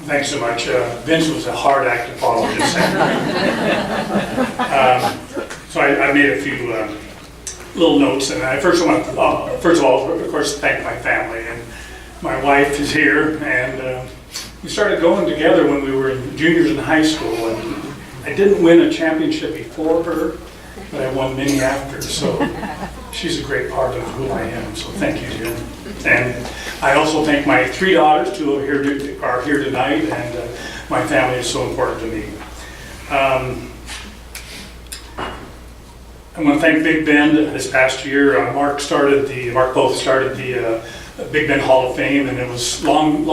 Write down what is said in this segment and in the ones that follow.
Thanks so much. Vince was a hard act to follow, just saying. So I made a few little notes, and I first want to, first of all, of course, thank my family. And my wife is here, and we started going together when we were juniors in high school. And I didn't win a championship before her, but I won many after. So she's a great part of who I am. So thank you, Jim. And I also thank my 3 daughters, 2 are here tonight, and my family is so important to me. I want to thank Big Bend. This past year, Mark both started the Big Bend Hall of Fame, and it was long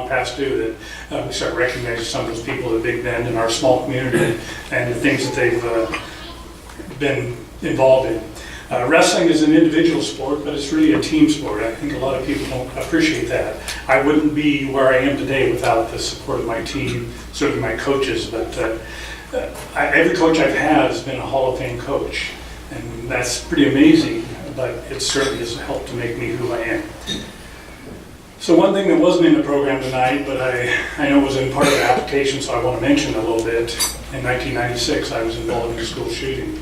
past due that we start recognizing some of those people at Big Bend in our small community and the things that they've been involved in. Wrestling is an individual sport, but it's really a team sport. I think a lot of people don't appreciate that. I wouldn't be where I am today without the support of my team, certainly my coaches, but every coach I've had has been a Hall of Fame coach, and that's pretty amazing, but it certainly has helped to make me who I am. So one thing that wasn't in the program tonight, but I know was in part of the application, so I want to mention a little bit. In 1996, I was involved in a school shooting.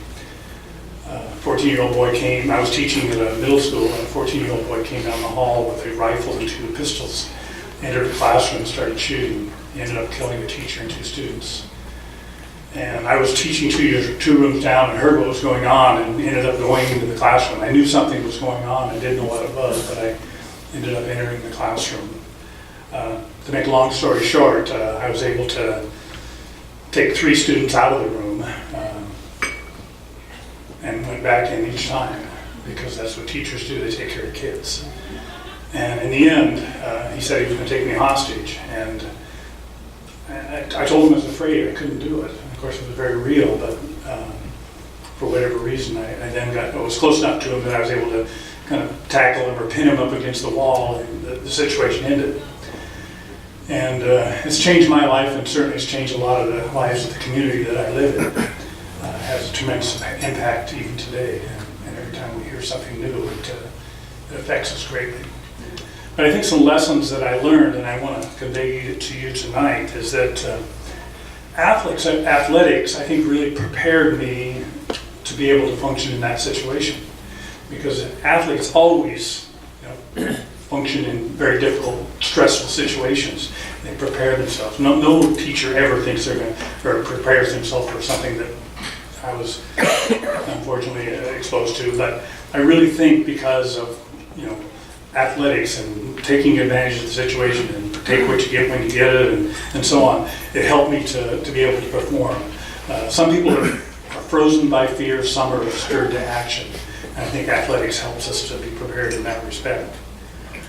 A 14-year-old boy came, I was teaching at a middle school, and a 14-year-old boy came down the hall with a rifle and 2 pistols, entered the classroom and started shooting. He ended up killing a teacher and 2 students. And I was teaching 2 rooms down and heard what was going on and ended up going into the classroom. I knew something was going on, I didn't know what it was, but I ended up entering the classroom. To make a long story short, I was able to take 3 students out of the room and went back in each time, because that's what teachers do, they take care of kids. And in the end, he said he was going to take me hostage, and I told him I was afraid I couldn't do it. Of course, it was very real, but for whatever reason, I then was close enough to him that I was able to kind of tackle him or pin him up against the wall, and the situation ended. And it's changed my life, and certainly it's changed a lot of the lives of the community that I live in. Has a tremendous impact even today, and every time we hear something new, it affects us greatly. But I think some lessons that I learned, and I want to convey it to you tonight, is that athletics, I think, really prepared me to be able to function in that situation. Because athletes always, function in very difficult, stressful situations. They prepare themselves. No teacher ever thinks they're going to, or prepares themselves for something that I was unfortunately exposed to. But I really think because of, athletics and taking advantage of the situation and take what you get when you get it and so on, it helped me to be able to perform. Some people are frozen by fear, some are stirred to action. And I think athletics helps us to be prepared in that respect.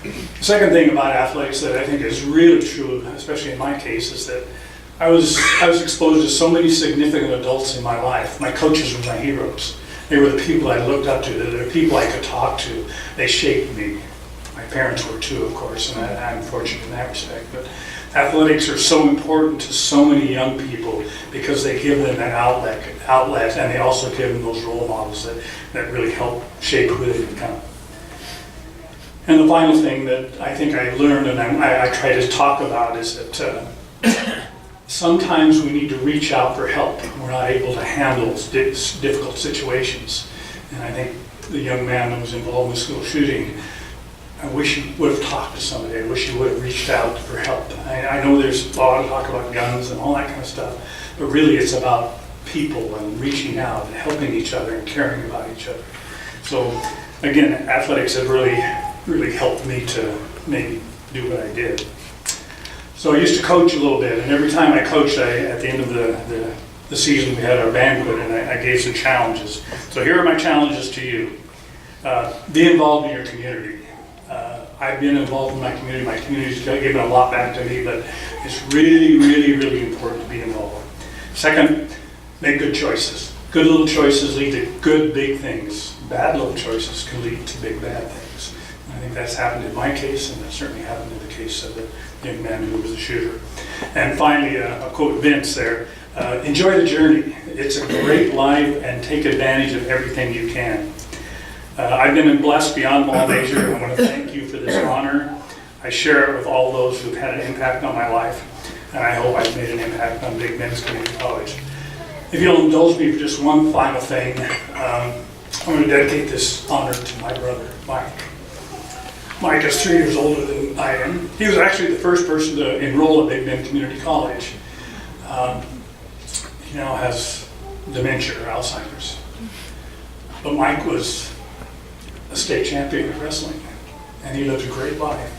The second thing about athletics that I think is really true, especially in my case, is that I was exposed to so many significant adults in my life. My coaches were my heroes. They were the people I looked up to. They were the people I could talk to. They shaped me. My parents were too, of course, and I'm fortunate in that respect. But athletics are so important to so many young people because they give them an outlet, and they also give them those role models that really help shape who they become. And the final thing that I think I learned, and I try to talk about, is that sometimes we need to reach out for help when we're not able to handle difficult situations. And I think the young man that was involved in the school shooting, I wish he would have talked to somebody. I wish he would have reached out for help. I know there's a lot of talk about guns and all that kind of stuff, but really it's about people and reaching out and helping each other and caring about each other. So again, athletics have really helped me to maybe do what I did. So I used to coach a little bit, and every time I coached, at the end of the season, we had our banquet, and I gave some challenges. So here are my challenges to you. Be involved in your community. I've been involved in my community. My community's given a lot back to me, but it's really, really, really important to be involved. Second, make good choices. Good little choices lead to good big things. Bad little choices can lead to big bad things. And I think that's happened in my case, and that certainly happened in the case of the young man who was a shooter. And finally, I'll quote Vince there, enjoy the journey. It's a great life, and take advantage of everything you can. I've been blessed beyond all measure. I want to thank you for this honor. I share it with all those who've had an impact on my life, and I hope I've made an impact on Big Bend Community College. If you'll indulge me for just one final thing, I'm going to dedicate this honor to my brother, Mike. Mike is 3 years older than I am. He was actually the first person to enroll at Big Bend Community College. He now has dementia or Alzheimer's. But Mike was a state champion of wrestling, and he lived a great life.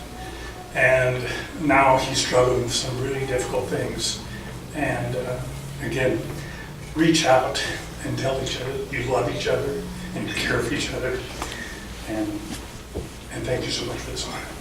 And now he's struggling with some really difficult things. And again, reach out and tell each other you love each other and you care for each other. And thank you so much for this honor.